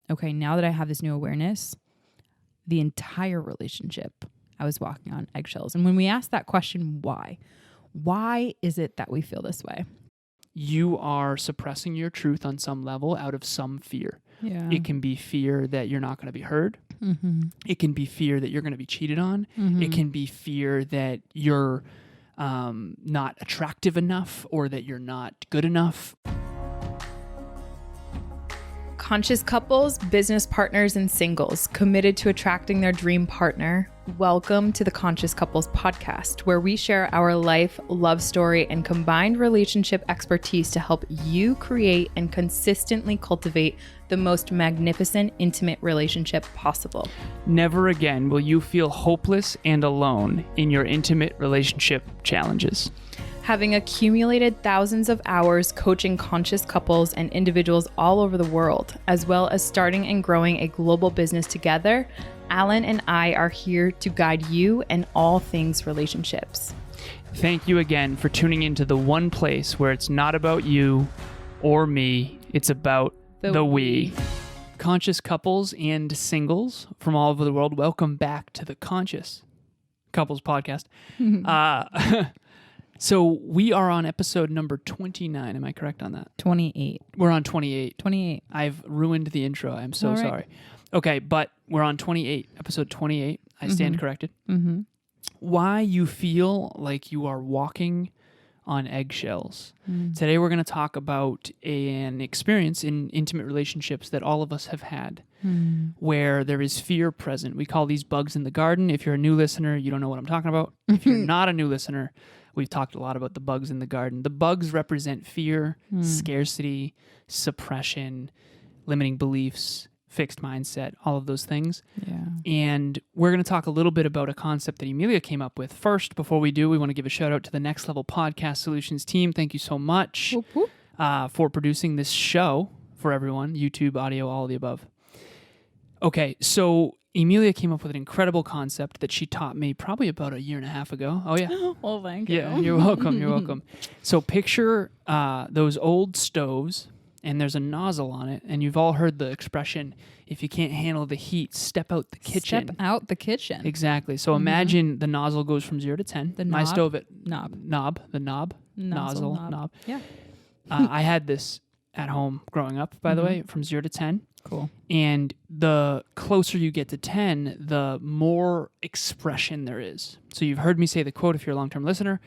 okay, now that I have this new awareness, the entire relationship, I was walking on eggshells. And when we ask that question, why is it that we feel this way? You are suppressing your truth on some level out of some fear. Yeah. It can be fear that you're not going to be heard. Mm-hmm. It can be fear that you're going to be cheated on. Mm-hmm. It can be fear that you're not attractive enough or that you're not good enough. Conscious couples, business partners, and singles committed to attracting their dream partner. Welcome to the Conscious Couples podcast, where we share our life, love story, and combined relationship expertise to help you create and consistently cultivate the most magnificent, intimate relationship possible. Never again will you feel hopeless and alone in your intimate relationship challenges. Having accumulated thousands of hours coaching conscious couples and individuals all over the world, as well as starting and growing a global business together, Alan and I are here to guide you in all things relationships. Thank you again for tuning into the one place where it's not about you or me, it's about the we. Conscious couples and singles from all over the world, welcome back to the Conscious Couples podcast. So we are on episode number 29. Am I correct on that? 28. We're on 28. 28. I've ruined the intro. I'm so All right. sorry. Okay, but we're on 28, episode 28. I stand corrected. Mm-hmm. Why you feel like you are walking on eggshells. Today we're going to talk about an experience in intimate relationships that all of us have had, where there is fear present. We call these bugs in the garden. If you're a new listener, you don't know what I'm talking about. If you're not a new listener, we've talked a lot about the bugs in the garden. The bugs represent fear, scarcity, suppression, limiting beliefs, fixed mindset, all of those things. Yeah. And we're going to talk a little bit about a concept that Emilia came up with. First, before we do, we want to give a shout out to the Next Level Podcast Solutions team. Thank you so much Whoop, whoop. For producing this show for everyone, YouTube, audio, all of the above. Okay, so Emilia came up with an incredible concept that she taught me probably about a year and a half ago. Oh, yeah. Well, thank you. Yeah, you're welcome. You're welcome. So picture those old stoves, and there's a nozzle on it, and you've all heard the expression, if you can't handle the heat, step out the kitchen. Step out the kitchen. Exactly. So imagine the nozzle goes from 0 to 10. The My knob? stove at Knob. the knob, Nozzle, nozzle, knob. Yeah. I had this at home growing up, by the way, from 0 to 10. Cool. And the closer you get to 10, the more expression there is. So you've heard me say the quote, if you're a long-term listener,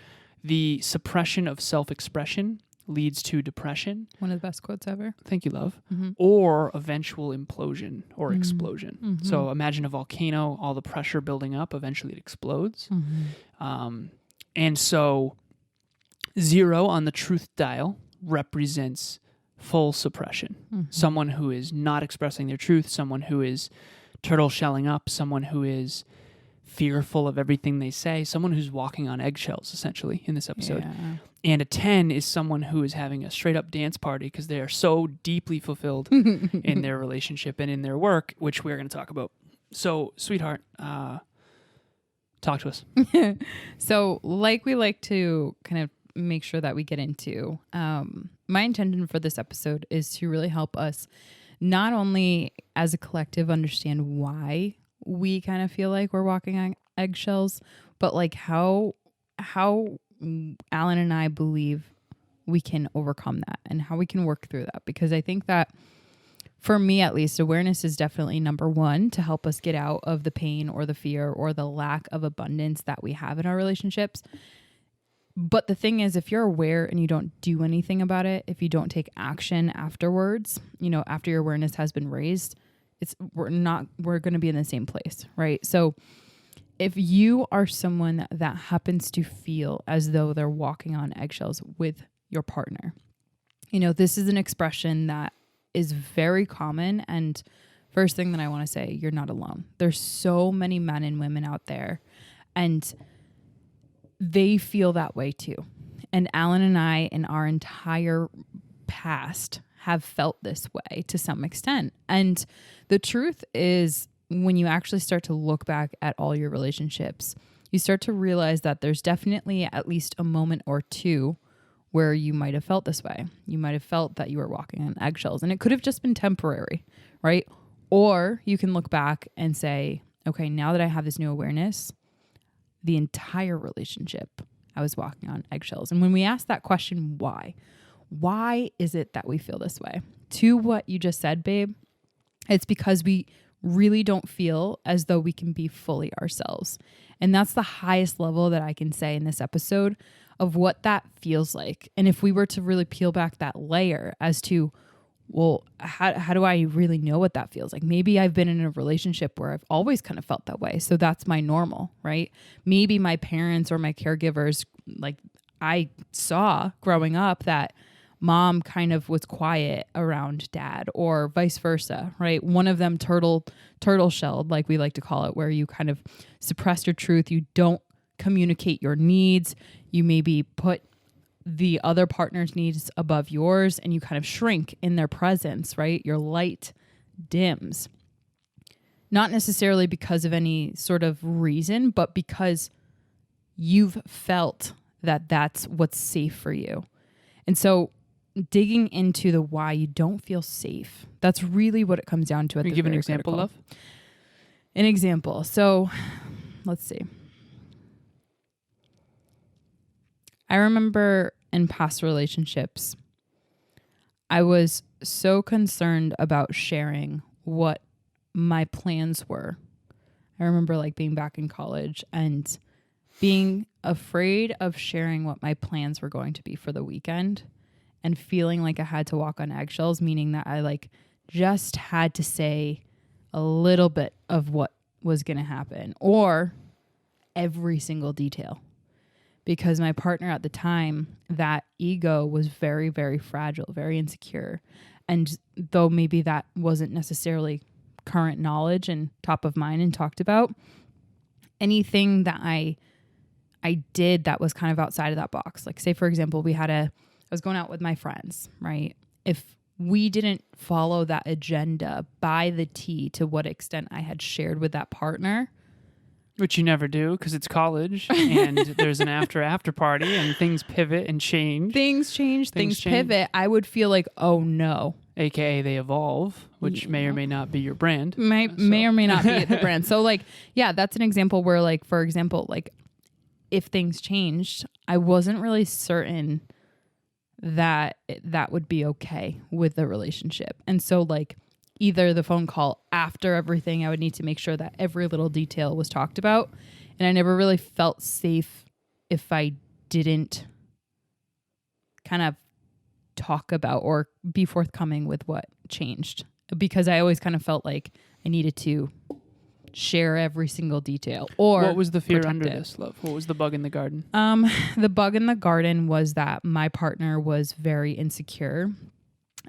the suppression of self-expression leads to depression. One of the best quotes ever. Thank you, love. Or eventual implosion or explosion. So imagine a volcano, all the pressure building up, eventually it explodes. And so 0 on the truth dial represents full suppression. Someone who is not expressing their truth, someone who is turtle shelling up, someone who is fearful of everything they say, someone who's walking on eggshells, essentially, in this episode. Yeah. And a 10 is someone who is having a straight up dance party because they are so deeply fulfilled in their relationship and in their work, which we're going to talk about. So, sweetheart, talk to us. So, like we like to kind of make sure that we get into, my intention for this episode is to really help us not only as a collective understand why we kind of feel like we're walking on eggshells, but like how Alan and I believe we can overcome that and how we can work through that. Because I think that for me, at least, awareness is definitely number one to help us get out of the pain or the fear or the lack of abundance that we have in our relationships. But the thing is, if you're aware and you don't do anything about it, if you don't take action afterwards, after your awareness has been raised, we're going to be in the same place, right? So if you are someone that happens to feel as though they're walking on eggshells with your partner, this is an expression that is very common. And first thing that I want to say, you're not alone. There's so many men and women out there, and they feel that way too. And Alan and I, in our entire past, have felt this way to some extent. And the truth is, when you actually start to look back at all your relationships, you start to realize that there's definitely at least a moment or two where you might have felt this way. You might have felt that you were walking on eggshells, and it could have just been temporary, right? Or you can look back and say, okay, now that I have this new awareness, the entire relationship, I was walking on eggshells. And when we ask that question, why is it that we feel this way? To what you just said, babe, it's because we really don't feel as though we can be fully ourselves. And that's the highest level that I can say in this episode of what that feels like. And if we were to really peel back that layer as to, well, how do I really know what that feels like? Maybe I've been in a relationship where I've always kind of felt that way. So that's my normal, right? Maybe my parents or my caregivers, like I saw growing up that mom kind of was quiet around dad or vice versa, right? One of them turtle shelled, like we like to call it, where you kind of suppress your truth. You don't communicate your needs. You maybe put the other partner's needs above yours and you kind of shrink in their presence, right? Your light dims. Not necessarily because of any sort of reason, but because you've felt that that's what's safe for you. And so digging into the why you don't feel safe, that's really what it comes down to. Can you give an example, love? An example. So let's see. I remember in past relationships, I was so concerned about sharing what my plans were. I remember like being back in college and being afraid of sharing what my plans were going to be for the weekend and feeling like I had to walk on eggshells, meaning that I like just had to say a little bit of what was going to happen or every single detail. Because my partner at the time, that ego was very, very fragile, very insecure. And though maybe that wasn't necessarily current knowledge and top of mind and talked about, anything that I did that was kind of outside of that box. Like say, for example, I was going out with my friends, right? If we didn't follow that agenda by the T to what extent I had shared with that partner. Which you never do because it's college and there's an after party and things pivot and change. Things pivot. I would feel like, oh no. AKA they evolve, which may or may not be your brand. May or may not be the brand. So like, yeah, that's an example where like, for example, like if things changed, I wasn't really certain that that would be okay with the relationship. And so like either the phone call after everything, I would need to make sure that every little detail was talked about. And I never really felt safe if I didn't kind of talk about or be forthcoming with what changed, because I always kind of felt like I needed to share every single detail. Or what was the fear under this, love? What was the bug in the garden? The bug in the garden was that my partner was very insecure.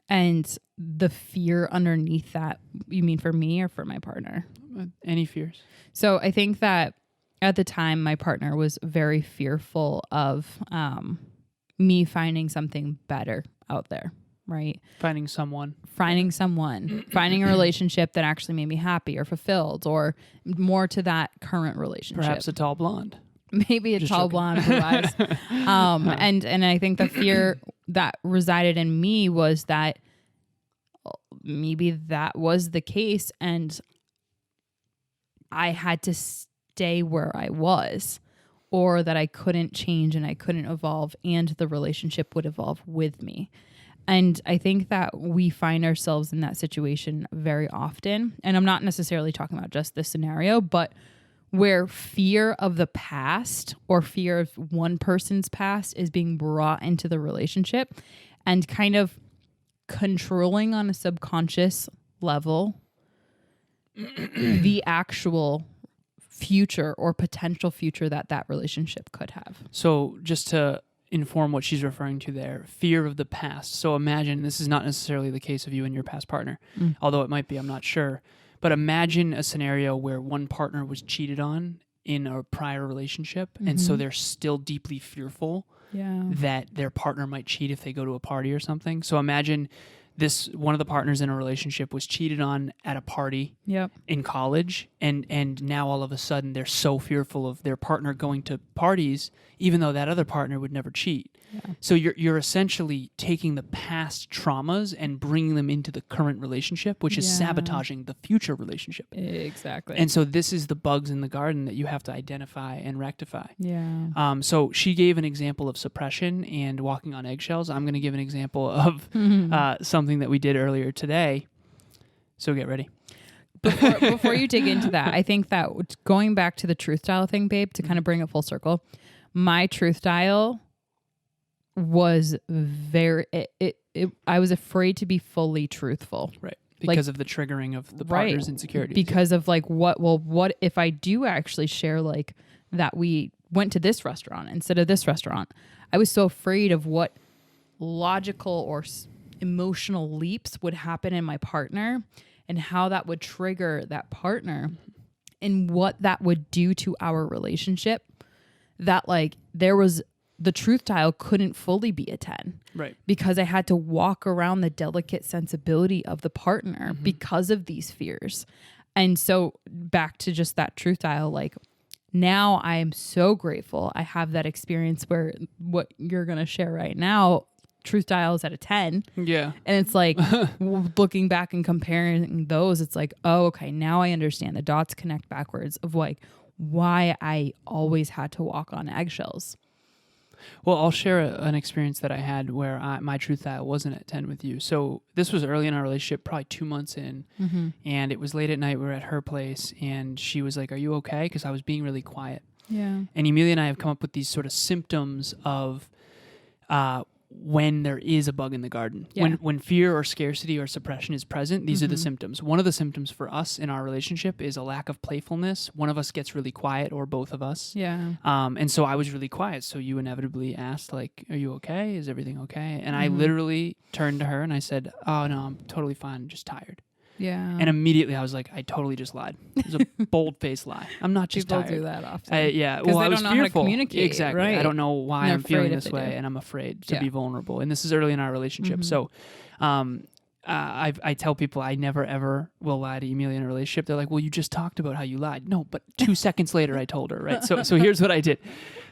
And the fear underneath that, you mean for me or for my partner? Any fears? So I think that at the time, my partner was very fearful of me finding something better out there, right? Finding someone, finding a relationship that actually made me happy or fulfilled, or more to that current relationship. Perhaps a tall blonde. Maybe a tall blonde, blue eyes. And I think the fear that resided in me was that maybe that was the case and I had to stay where I was, or that I couldn't change and I couldn't evolve and the relationship would evolve with me. And I think that we find ourselves in that situation very often. And I'm not necessarily talking about just this scenario, but where fear of the past or fear of one person's past is being brought into the relationship and kind of controlling on a subconscious level the actual future or potential future that relationship could have. So just to inform what she's referring to there, fear of the past. So imagine, this is not necessarily the case of you and your past partner, although it might be, I'm not sure. But imagine a scenario where one partner was cheated on in a prior relationship, and so they're still deeply fearful that their partner might cheat if they go to a party or something. So imagine one of the partners in a relationship was cheated on at a party in college, and now all of a sudden they're so fearful of their partner going to parties, even though that other partner would never cheat. So you're essentially taking the past traumas and bringing them into the current relationship, which is sabotaging the future relationship. Exactly. And so this is the bugs in the garden that you have to identify and rectify. Yeah. So she gave an example of suppression and walking on eggshells. I'm going to give an example of something that we did earlier today. So get ready. Before you dig into that, I think that going back to the truth dial thing, babe, to kind of bring it full circle, my truth dial was I was afraid to be fully truthful. Right. Because of the triggering of the partner's insecurities. Because of like, what if I do actually share like that we went to this restaurant instead of this restaurant? I was so afraid of what logical or emotional leaps would happen in my partner and how that would trigger that partner and what that would do to our relationship, that like the truth dial couldn't fully be a 10. Right. Because I had to walk around the delicate sensibility of the partner because of these fears. And so back to just that truth dial, like now I am so grateful I have that experience where what you're going to share right now, truth dial is at a 10. Yeah. And it's like looking back and comparing those, it's like, oh, okay, now I understand. The dots connect backwards of like why I always had to walk on eggshells. Well, I'll share an experience that I had where my truth dial wasn't at 10 with you. So this was early in our relationship, probably 2 months in, and it was late at night. We were at her place, and she was like, "Are you okay?" Because I was being really quiet. Yeah. And Emilia and I have come up with these sort of symptoms of when there is a bug in the garden. Yeah. When fear or scarcity or suppression is present, these are the symptoms. One of the symptoms for us in our relationship is a lack of playfulness. One of us gets really quiet, or both of us. Yeah. And so I was really quiet. So you inevitably asked, like, "Are you okay? Is everything okay?" And I literally turned to her and I said, "Oh, no, I'm totally fine. I'm just tired." Yeah. And immediately I was like, I totally just lied. It was a bold-faced lie. I'm not just People tired. do that often. Well, they I was don't know fearful. how to communicate. Exactly. Right. I don't know why They're I'm feeling afraid if this they way, do. and I'm afraid to be vulnerable. And this is early in our relationship. So I tell people I never, ever will lie to Emilia in a relationship. They're like, "Well, you just talked about how you lied." No, but 2 seconds later I told her, right? So here's what I did.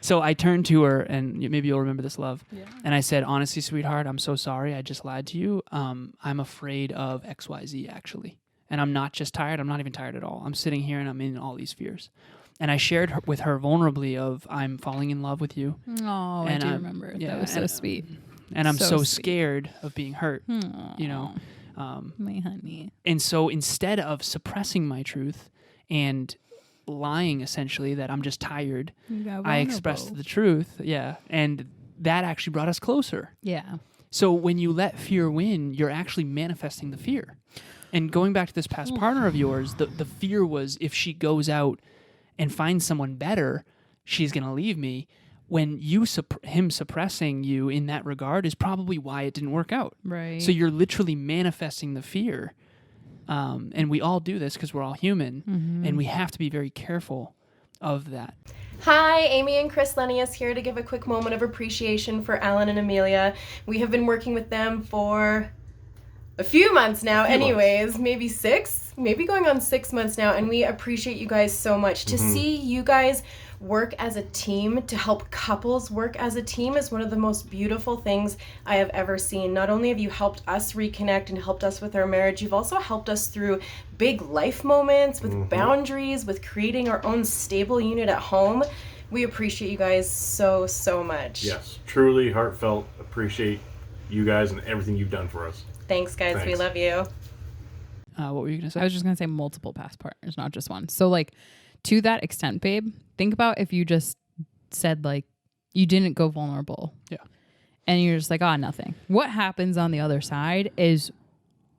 So I turned to her, and maybe you'll remember this, love. Yeah. And I said, "Honestly, sweetheart, I'm so sorry. I just lied to you. I'm afraid of XYZ, actually. And I'm not just tired. I'm not even tired at all. I'm sitting here and I'm in all these fears." And I shared with her vulnerably of, I'm falling in love with you. Oh, I do remember. Yeah, that was so sweet. And I'm so sweet. scared of being hurt, you know. My honey. And so instead of suppressing my truth and lying essentially that I'm just tired, I expressed the truth. Yeah. And that actually brought us closer. Yeah. So when you let fear win, you're actually manifesting the fear. And going back to this past partner of yours, the fear was if she goes out and finds someone better, she's going to leave me. When him suppressing you in that regard is probably why it didn't work out. Right. So you're literally manifesting the fear. And we all do this because we're all human. And we have to be very careful of that. Hi, Amy and Chris Lennius here to give a quick moment of appreciation for Alan and Emilia. We have been working with them for a few months now, maybe 6, maybe going on 6 months now, and we appreciate you guys so much. To see you guys work as a team, to help couples work as a team, is one of the most beautiful things I have ever seen. Not only have you helped us reconnect and helped us with our marriage, you've also helped us through big life moments, with boundaries, with creating our own stable unit at home. We appreciate you guys so, so much. Yes, truly heartfelt appreciate you guys and everything you've done for us. Thanks, guys. Thanks. We love you. What were you going to say? I was just going to say multiple past partners, not just one. So like to that extent, babe, think about if you just said like you didn't go vulnerable. Yeah. And you're just like, nothing. What happens on the other side is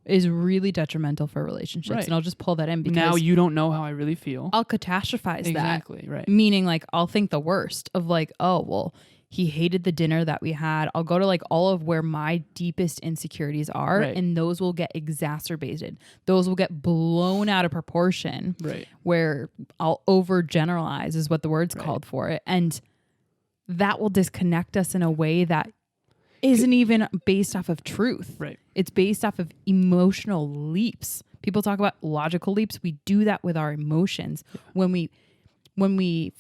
really detrimental for relationships. Right. And I'll just pull that in because now you don't know how I really feel. I'll catastrophize that. Exactly, right. Meaning like I'll think the worst of like, oh, well, he hated the dinner that we had. I'll go to like all of where my deepest insecurities are, Right. and those will get exacerbated. Those will get blown out of proportion. Right. Where I'll overgeneralize is what the word's Right. called for it. And that will disconnect us in a way that isn't even based off of truth. Right. It's based off of emotional leaps. People talk about logical leaps. We do that with our emotions when we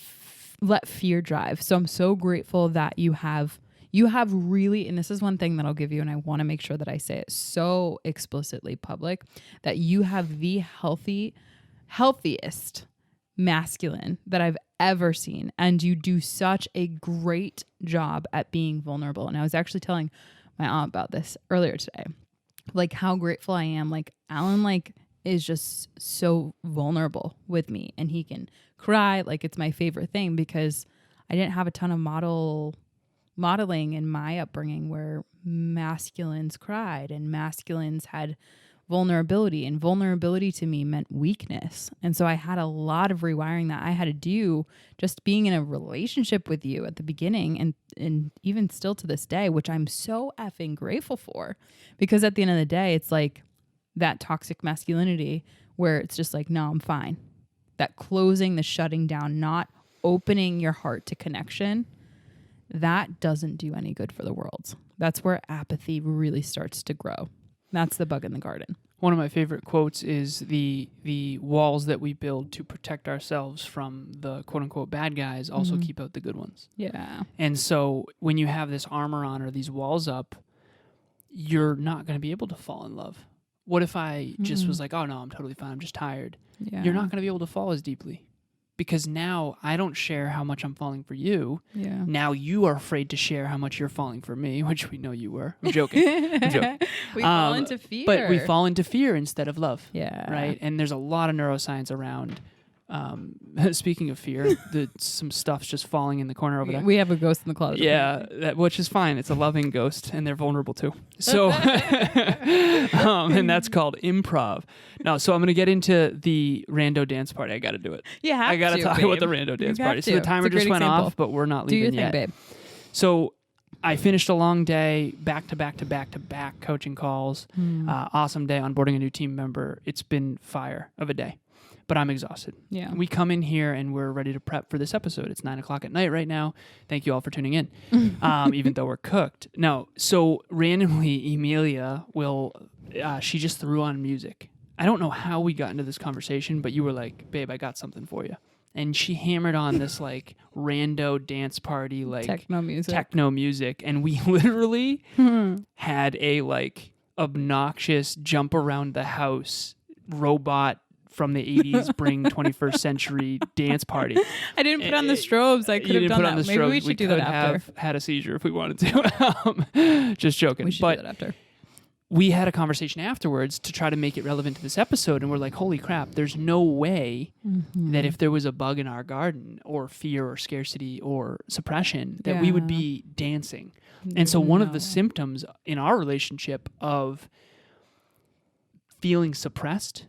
let fear drive. So I'm so grateful that you have You have really, and this is one thing that I'll give you, and I want to make sure that I say it so explicitly public, that you have the healthiest masculine that I've ever seen. And you do such a great job at being vulnerable. And I was actually telling my aunt about this earlier today, like how grateful I am. Like Alan, like, is just so vulnerable with me, and he can cry. Like, it's my favorite thing, because I didn't have a ton of modeling in my upbringing where masculines cried and masculines had vulnerability, and vulnerability to me meant weakness. And so I had a lot of rewiring that I had to do just being in a relationship with you at the beginning, and even still to this day, which I'm so effing grateful for, because at the end of the day, it's like that toxic masculinity where it's just like, no, I'm fine. That closing, the shutting down, not opening your heart to connection, that doesn't do any good for the world. That's where apathy really starts to grow. That's the bug in the garden. One of my favorite quotes is the walls that we build to protect ourselves from the quote unquote bad guys also keep out the good ones. Yeah. And so when you have this armor on or these walls up, you're not going to be able to fall in love. What if I just was like, oh no, I'm totally fine, I'm just tired. Yeah. You're not going to be able to fall as deeply. Because now I don't share how much I'm falling for you. Yeah. Now you are afraid to share how much you're falling for me, which we know you were. I'm joking. I'm joking. We fall into fear. But we fall into fear instead of love. Yeah. Right? And there's a lot of neuroscience around. Speaking of fear, some stuff's just falling in the corner over there. We have a ghost in the closet. Yeah, which is fine. It's a loving ghost, and they're vulnerable too. So, and that's called improv. Now, so I'm going to get into the rando dance party. I got to do it. Yeah, I got to talk about the rando dance party. So the timer just went off, but we're not do leaving your thing, yet. babe. So I finished a long day, back to back to back to back coaching calls. Awesome day onboarding a new team member. It's been fire of a day. But I'm exhausted. Yeah. We come in here and we're ready to prep for this episode. It's 9:00 at night right now. Thank you all for tuning in, even though we're cooked. No, so randomly, Emilia she just threw on music. I don't know how we got into this conversation, but you were like, babe, I got something for you. And she hammered on this like rando dance party, like techno music. And we literally had a like obnoxious jump around the house robot from the 80s bring 21st century dance party. I didn't put on the strobes. I could have done that. Maybe we should do that after. Have had a seizure if we wanted to. Just joking. We should do that after. We had a conversation afterwards to try to make it relevant to this episode, and we're like, holy crap, there's no way that if there was a bug in our garden or fear or scarcity or suppression that we would be dancing. And so one of the symptoms in our relationship of feeling suppressed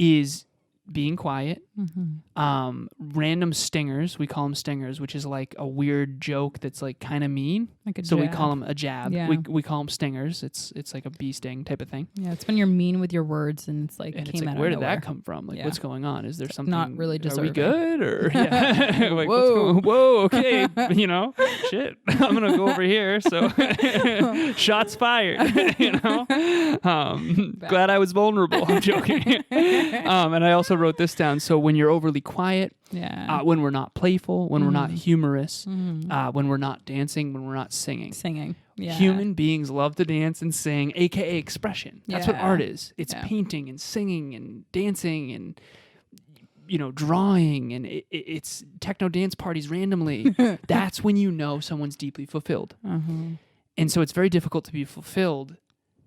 is being quiet, random stingers. We call them stingers, which is like a weird joke that's like kind of mean. Like a so jab. we call them a jab. Yeah. We call them stingers. It's like a bee sting type of thing. Yeah, it's when you're mean with your words and it's like and came it's like, out where of did nowhere. that come from? Like, what's going on? Is there something not really deserving? Are we good or like, Whoa, whoa, okay, shit. I'm gonna go over here. So shots fired. Glad I was vulnerable. I'm joking. And I also wrote this down. So when you're overly quiet, when we're not playful, when we're not humorous, when we're not dancing, when we're not singing. Yeah. Human beings love to dance and sing, aka expression. That's what art is. It's painting and singing and dancing and drawing, and it's techno dance parties randomly. That's when you know someone's deeply fulfilled. And so it's very difficult to be fulfilled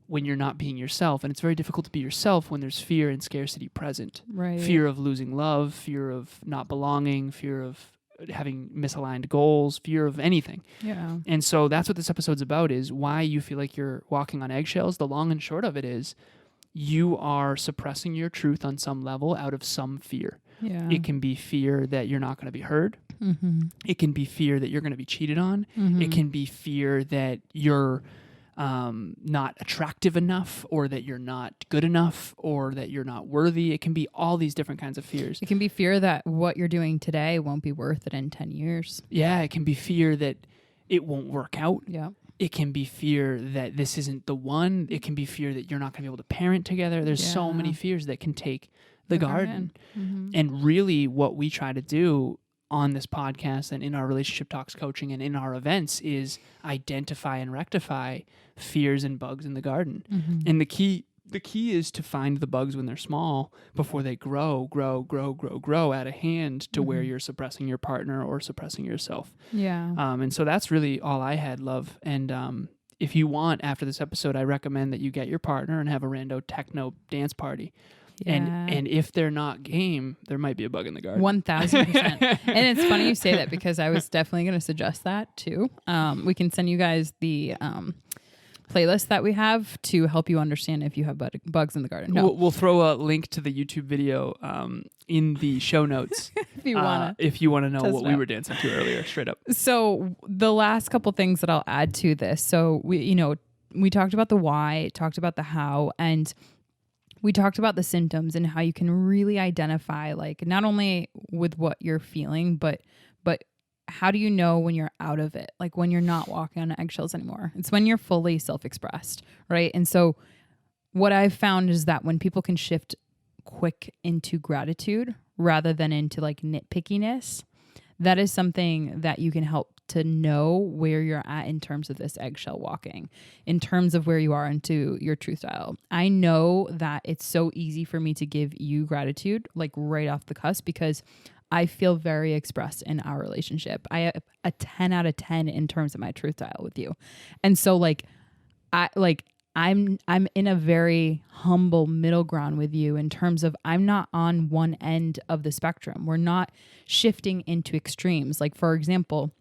when you're not being yourself, and it's very difficult to be yourself when there's fear and scarcity present. Right. Fear of losing love, fear of not belonging, fear of having misaligned goals, fear of anything. Yeah. And so that's what this episode's about, is why you feel like you're walking on eggshells. The long and short of it is you are suppressing your truth on some level out of some fear. Yeah. It can be fear that you're not going to be heard. It can be fear that you're going to be cheated on. It can be fear that you're not attractive enough, or that you're not good enough, or that you're not worthy. It can be all these different kinds of fears. It can be fear that what you're doing today won't be worth it in 10 years. Yeah, it can be fear that it won't work out. Yeah. It can be fear that this isn't the one. It can be fear that you're not going to be able to parent together. There's so many fears that can take the garden. And really what we try to do on this podcast and in our relationship talks coaching and in our events is identify and rectify fears and bugs in the garden. And the key is to find the bugs when they're small before they grow out of hand to where you're suppressing your partner or suppressing yourself. Yeah. And so that's really all I had, love. And if you want, after this episode, I recommend that you get your partner and have a rando techno dance party. Yeah. And if they're not game, there might be a bug in the garden. 1000%. And it's funny you say that because I was definitely going to suggest that too. We can send you guys the playlist that we have to help you understand if you have bugs in the garden. No. We'll throw a link to the YouTube video in the show notes if you want to know what we were dancing to earlier, straight up. So the last couple things that I'll add to this. So we talked about the why, talked about the how, and we talked about the symptoms and how you can really identify, like, not only with what you're feeling, but how do you know when you're out of it? Like when you're not walking on eggshells anymore. It's when you're fully self-expressed, right? And so what I've found is that when people can shift quick into gratitude rather than into like nitpickiness, that is something that you can help to know where you're at in terms of this eggshell walking, in terms of where you are into your truth dial. I know that it's so easy for me to give you gratitude, like right off the cusp, because I feel very expressed in our relationship. I have a 10 out of 10 in terms of my truth dial with you. And so I'm in a very humble middle ground with you in terms of I'm not on one end of the spectrum. We're not shifting into extremes. Like, for example,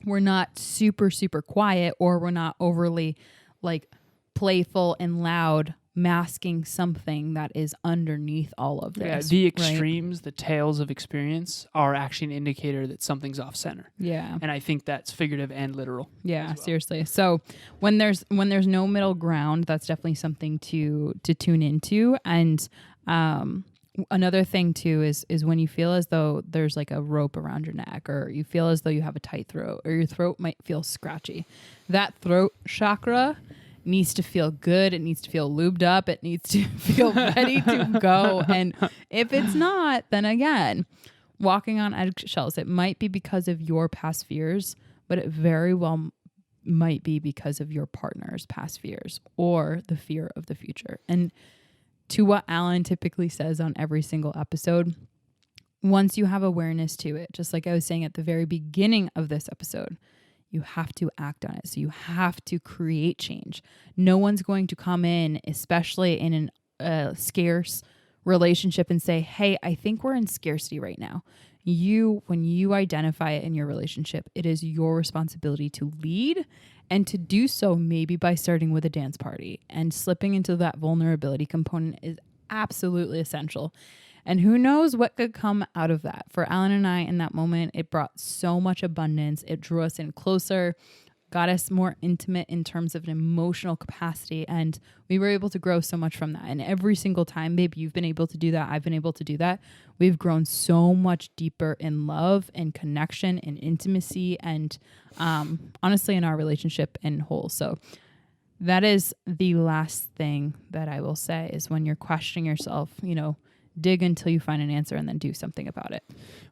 we're not super, super quiet, or we're not overly like playful and loud, masking something that is underneath all of this. Yeah, the extremes, right? The tails of experience are actually an indicator that something's off center. Yeah. And I think that's figurative and literal. Yeah, well. Seriously. So when there's no middle ground, that's definitely something to tune into. And another thing too is when you feel as though there's like a rope around your neck, or you feel as though you have a tight throat, or your throat might feel scratchy. That throat chakra needs to feel good. It needs to feel lubed up. It needs to feel ready to go. And if it's not, then again, walking on eggshells, it might be because of your past fears, but it very well might be because of your partner's past fears or the fear of the future. And to what Alan typically says on every single episode, once you have awareness to it, just like I was saying at the very beginning of this episode, you have to act on it. So you have to create change. No one's going to come in, especially in a scarce relationship, and say, hey, I think we're in scarcity right now. When you identify it in your relationship, it is your responsibility to lead, and to do so maybe by starting with a dance party. And slipping into that vulnerability component is absolutely essential. And who knows what could come out of that. For Alan and I, in that moment, it brought so much abundance. It drew us in closer, got us more intimate in terms of an emotional capacity. And we were able to grow so much from that. And every single time, babe, you've been able to do that. I've been able to do that. We've grown so much deeper in love and connection and intimacy and honestly in our relationship in whole. So that is the last thing that I will say is when you're questioning yourself, dig until you find an answer and then do something about it.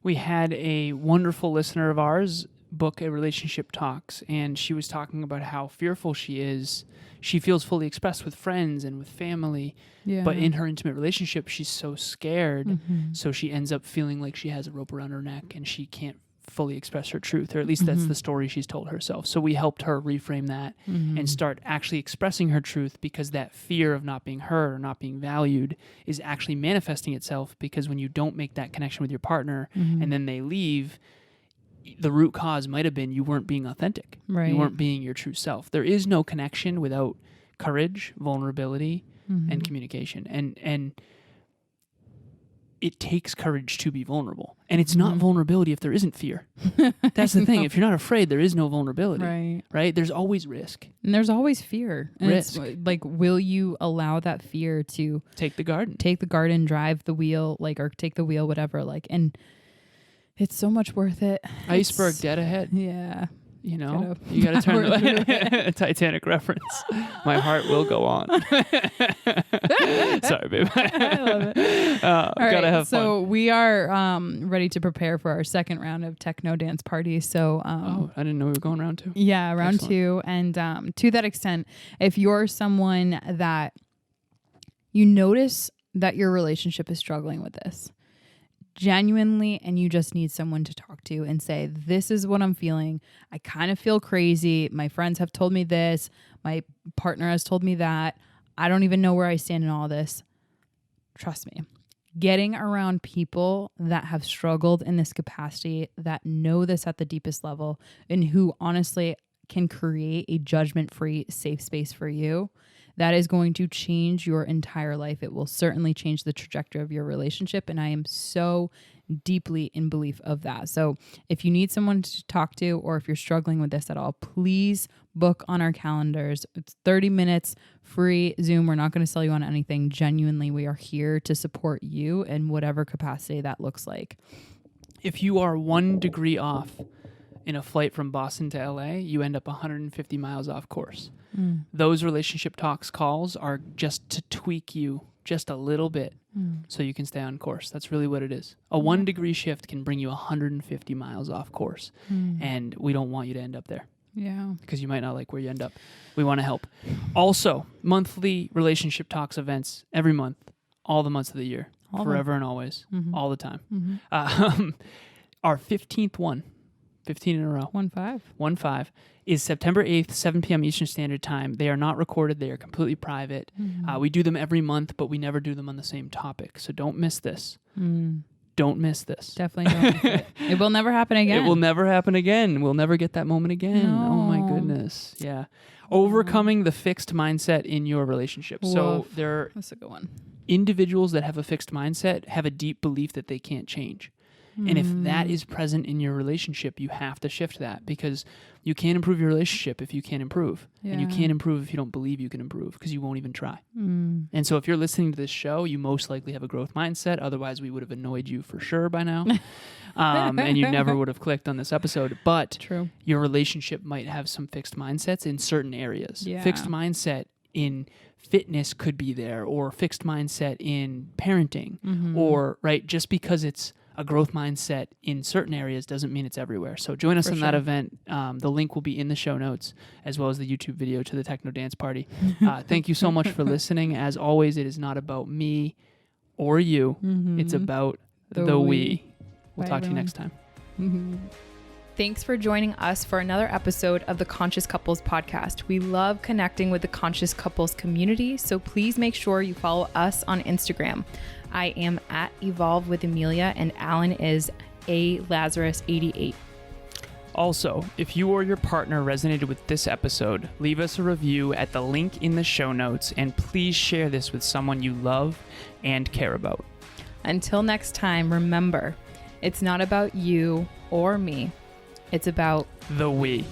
We had a wonderful listener of ours book a relationship talks, and she was talking about how fearful she is. She feels fully expressed with friends and with family, but in her intimate relationship, she's so scared. So she ends up feeling like she has a rope around her neck and she can't fully express her truth, or at least that's the story she's told herself. So we helped her reframe that and start actually expressing her truth, because that fear of not being heard or not being valued is actually manifesting itself, because when you don't make that connection with your partner and then they leave, the root cause might have been you weren't being authentic. Right. You weren't being your true self. There is no connection without courage, vulnerability, and communication. And it takes courage to be vulnerable. And it's not vulnerability if there isn't fear. That's the thing. If you're not afraid, there is no vulnerability. Right? There's always risk. And there's always fear. And risk. It's like, will you allow that fear to take the garden, drive the wheel, or take the wheel, whatever. And it's so much worth it. Iceberg dead ahead. Yeah. You know, you got to turn the Titanic reference. My heart will go on. Sorry, babe. I love it. All right, gotta have fun. So we are ready to prepare for our second round of techno dance parties. So I didn't know we were going round 2. Yeah, round Excellent. 2. And to that extent, if you're someone that you notice that your relationship is struggling with this, genuinely, and you just need someone to talk to and say, this is what I'm feeling. I kind of feel crazy. My friends have told me this. My partner has told me that. I don't even know where I stand in all this. Trust me, getting around people that have struggled in this capacity, that know this at the deepest level, and who honestly can create a judgment-free, safe space for you, that is going to change your entire life. It will certainly change the trajectory of your relationship. And I am so deeply in belief of that. So if you need someone to talk to, or if you're struggling with this at all, please book on our calendars. It's 30 minutes, free Zoom. We're not going to sell you on anything. Genuinely, we are here to support you in whatever capacity that looks like. If you are 1 degree off in a flight from Boston to LA, you end up 150 miles off course. Those relationship talks calls are just to tweak you just a little bit so you can stay on course. That's really what it is. A 1 degree shift can bring you 150 miles off course. And we don't want you to end up there. Yeah. Because you might not like where you end up. We want to help. Also, monthly relationship talks events every month, all the months of the year, forever and always, all the time. Our 15th one, 15 in a row. 1-5 is September 8th, 7 p.m. Eastern Standard Time. They are not recorded. They are completely private. We do them every month, but we never do them on the same topic. So don't miss this. Don't miss this. Definitely don't miss it. It will never happen again. It will never happen again. We'll never get that moment again. No. Oh my goodness. Yeah. Overcoming the fixed mindset in your relationship. So that's a good one. Individuals that have a fixed mindset have a deep belief that they can't change. And if that is present in your relationship, you have to shift that, because you can't improve your relationship if you can't improve. Yeah. And you can't improve if you don't believe you can improve, because you won't even try. And so if you're listening to this show, you most likely have a growth mindset. Otherwise, we would have annoyed you for sure by now. And you never would have clicked on this episode. But True. Your relationship might have some fixed mindsets in certain areas. Yeah. Fixed mindset in fitness could be there, or fixed mindset in parenting, or just because it's a growth mindset in certain areas doesn't mean it's everywhere. So join us in that event. The link will be in the show notes, as well as the YouTube video to the Techno Dance Party. Thank you so much for listening. As always, it is not about me or you. It's about the we. We'll talk to you next time. Thanks for joining us for another episode of the Conscious Couples podcast. We love connecting with the Conscious Couples community, so please make sure you follow us on Instagram. I am at Evolve with Emilia, and Alan is a Lazaros 88. Also, if you or your partner resonated with this episode, leave us a review at the link in the show notes, and please share this with someone you love and care about. Until next time, remember, it's not about you or me. It's about the we.